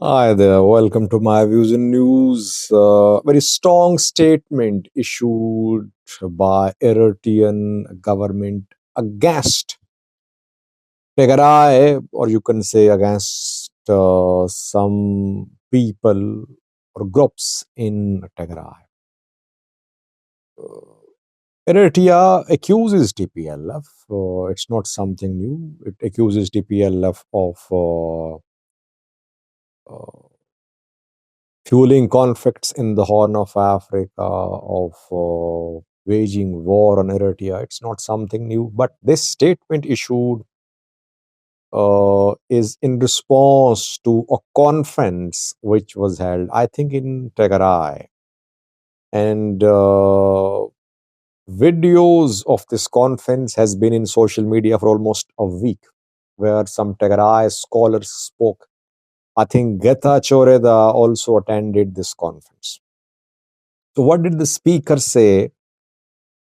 Hi there, welcome to my views and news. Very strong statement issued by Eritrean government against Tigray, or you can say against some people or groups in Tigray. Eritrea accuses TPLF. It's not something new. It accuses TPLF of fueling conflicts in the Horn of Africa, of waging war on Eritrea. It's not something new, but this statement issued is in response to a conference which was held, I think, in Tigray. And videos of this conference has been in social media for almost a week, where some Tigray scholars spoke. I think Geta Choreda also attended this conference. So, what did the speaker say?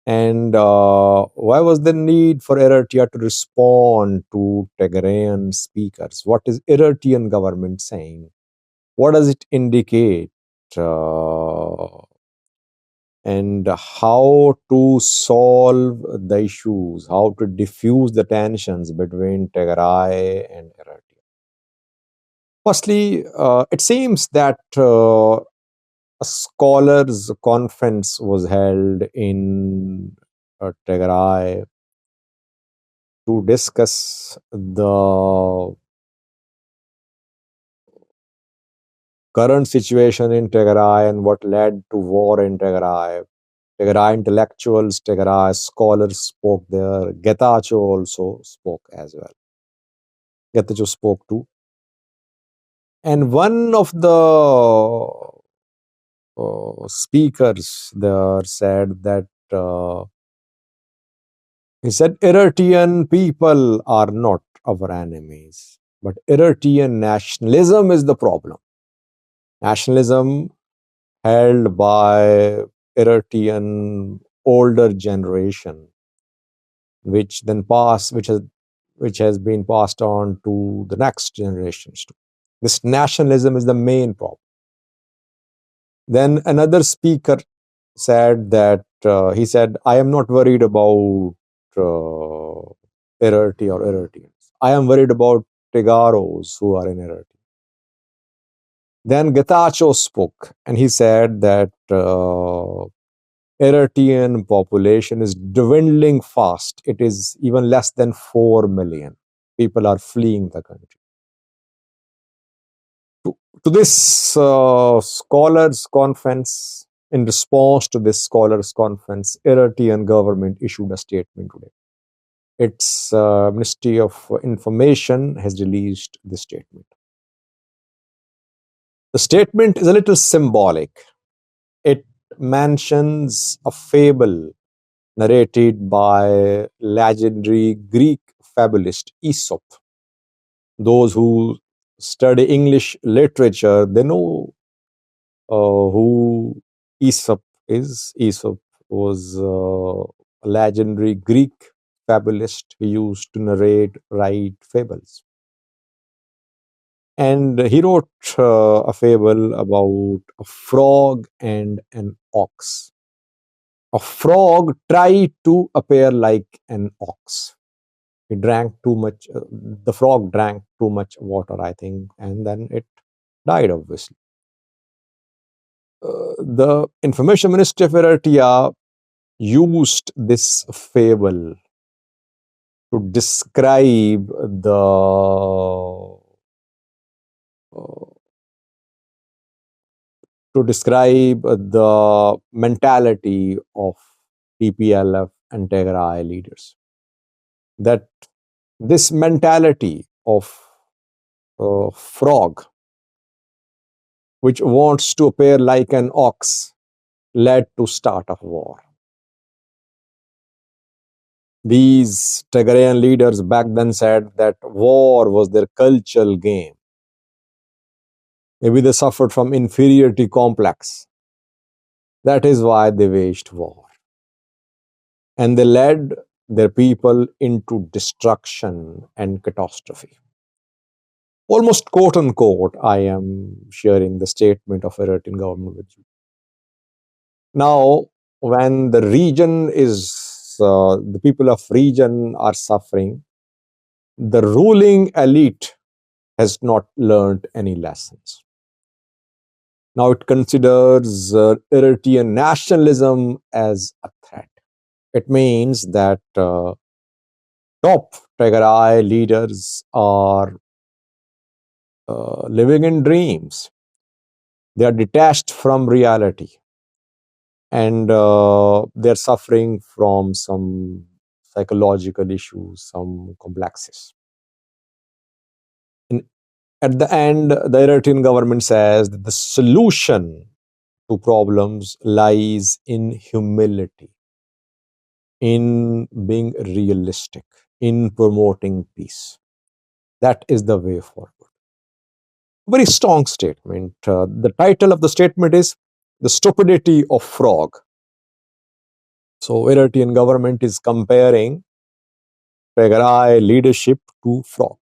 And why was the need for Eritrea to respond to Tigrayan speakers? What is Eritrean government saying? What does it indicate? And how to solve the issues? How to diffuse the tensions between Tigray and Eritrea? Firstly, it seems that a scholars conference was held in Tigray to discuss the current situation in Tigray and what led to war in Tigray. Tigray intellectuals, Tigray scholars spoke there. Getachew also spoke as well. Getachew spoke too. And one of the speakers there said that he said, Eritrean people are not our enemies, but Eritrean nationalism is the problem. Nationalism held by Eritrean older generation, which then which has been passed on to the next generations too. This nationalism is the main problem. Then another speaker said that he said, I am not worried about Eritrea or Eritreans. I am worried about Tegaros who are in Eritrea. Then Getachew spoke and he said that Eritrean population is dwindling fast. It is even less than 4 million. People are fleeing the country. To this scholars conference, in response to this scholars conference, Eritrean government issued a statement today. Its Ministry of Information has released this statement. The statement is a little symbolic. It mentions a fable narrated by legendary Greek fabulist Aesop. Those who study English literature, they know who Aesop is. Aesop was a legendary Greek fabulist who used to write fables. And he wrote a fable about a frog and an ox. A frog tried to appear like an ox. He drank too much. The frog drank too much water, I think, and then it died, obviously. The Information Ministry of Eritrea used this fable to describe the mentality of TPLF and Tigray leaders. That this mentality of frog, which wants to appear like an ox, led to start of war. These Tigrayan leaders back then said that war was their cultural game. Maybe they suffered from inferiority complex. That is why they waged war. And they led their people into destruction and catastrophe. Almost quote unquote, I am sharing the statement of Eritrean government with you. Now, when the region is, the people of region are suffering, the ruling elite has not learned any lessons. Now it considers Eritrean nationalism as a threat. It means that top Tigray leaders are living in dreams. They are detached from reality, and they're suffering from some psychological issues, some complexes. And at the end, the Eritrean government says that the solution to problems lies in humility, in being realistic, in promoting peace. That is the way forward. Very strong statement. The title of the statement is The Stupidity of Frog. So, Eritrean government is comparing Tigray leadership to frog.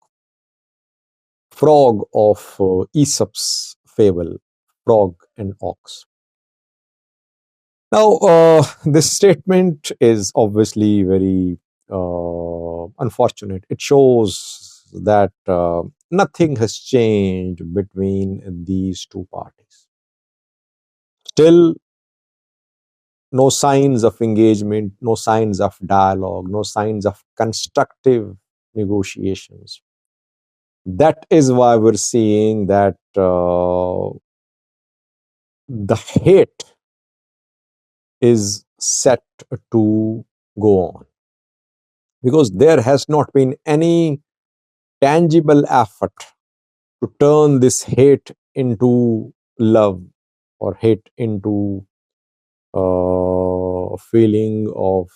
Frog of Aesop's fable, frog and ox. Now, this statement is obviously very unfortunate. It shows that nothing has changed between these two parties. Still, no signs of engagement, no signs of dialogue, no signs of constructive negotiations. That is why we're seeing that the hate is set to go on, because there has not been any tangible effort to turn this hate into love, or hate into feeling of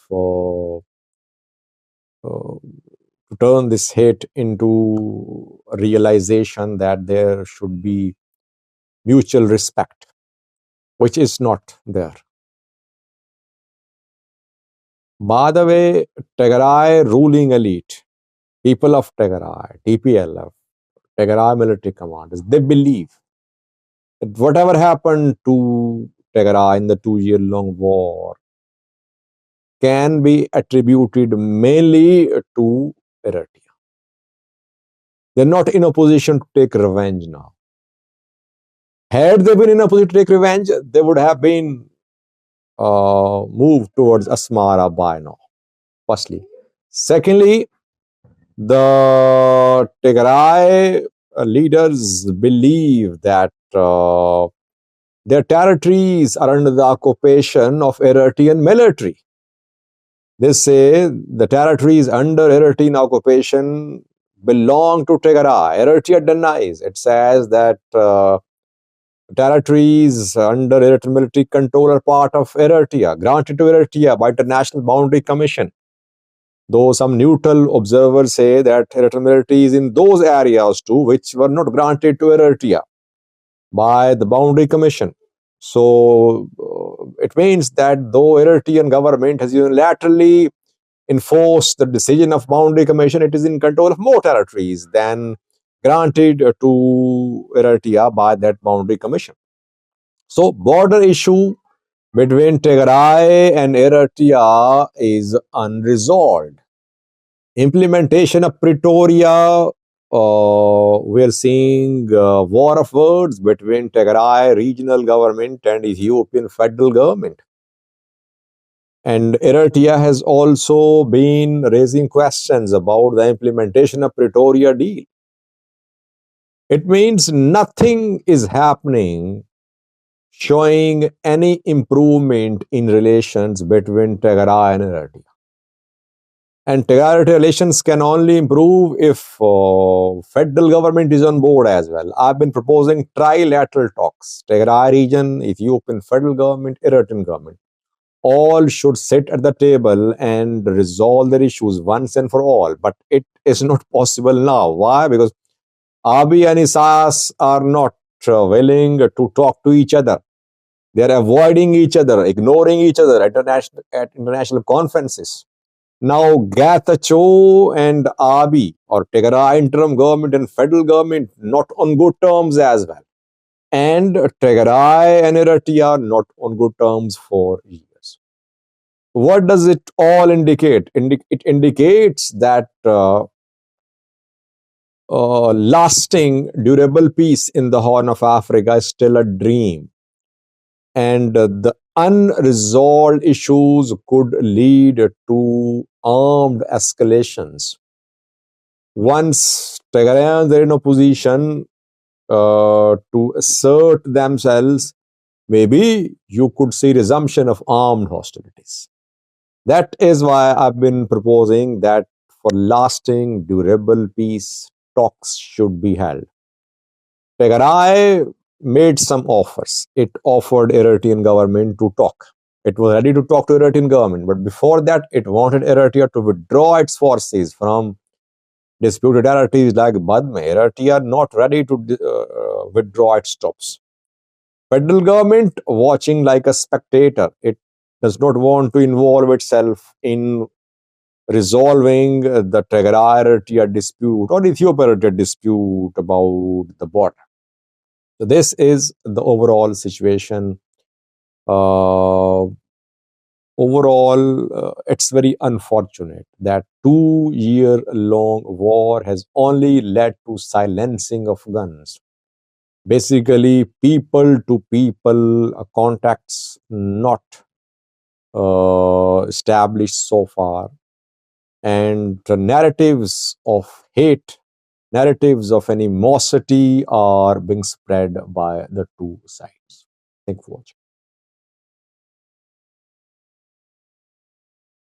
to turn this hate into a realization that there should be mutual respect, which is not there. By the way, Tigray ruling elite, people of Tigray, TPLF, Tigray military commanders, they believe that whatever happened to Tigray in the 2-year-long war can be attributed mainly to Eritrea. They're not in a position to take revenge now. Had they been in a position to take revenge, they would have been moved towards Asmara by now, firstly. Secondly, the Tigray leaders believe that their territories are under the occupation of Eritrean military. They say the territories under Eritrean occupation belong to Tigray. Eritrea denies. It says that territories under Eritrean military control are part of Eritrea, granted to Eritrea by International Boundary Commission. Though some neutral observers say that Eritrean military is in those areas too, which were not granted to Eritrea by the Boundary Commission. So it means that though Eritrean government has unilaterally enforced the decision of Boundary Commission, it is in control of more territories than granted to Eritrea by that Boundary Commission. So border issue between Tigray and Eritrea is unresolved. Implementation of Pretoria, we are seeing war of words between Tigray regional government and Ethiopian federal government. And Eritrea has also been raising questions about the implementation of Pretoria deal. It means nothing is happening showing any improvement in relations between Tigray and Eritrea. And Tigray relations can only improve if federal government is on board as well. I've been proposing trilateral talks. Tigray region, Ethiopian federal government, Eritrean government. All should sit at the table and resolve their issues once and for all. But it is not possible now. Why? Because Abiy and Isaias are not willing to talk to each other. They are avoiding each other, ignoring each other at international conferences. Now Getachew and Abiy or Tigray interim government and federal government not on good terms as well. And Tigray and Eritrea not on good terms for years. What does it all indicate? It indicates that lasting, durable peace in the Horn of Africa is still a dream. And the unresolved issues could lead to armed escalations. Once Tigrayans are in a position to assert themselves, maybe you could see resumption of armed hostilities. That is why I've been proposing that for lasting, durable peace, talks should be held. Tigray made some offers. It offered Eritrean government to talk. It was ready to talk to Eritrean government, but before that, it wanted Eritrea to withdraw its forces from disputed territories like Badme. Eritrea not ready to withdraw its troops. Federal government watching like a spectator. It does not want to involve itself in resolving the Tigray-Eritrea dispute or Ethiopia-Eritrea dispute about the border. So this is the overall situation. Overall, it's very unfortunate that 2-year long war has only led to silencing of guns. Basically, people to people contacts not established so far, and the narratives of hate, narratives of animosity are being spread by the two sides. Thank you for watching.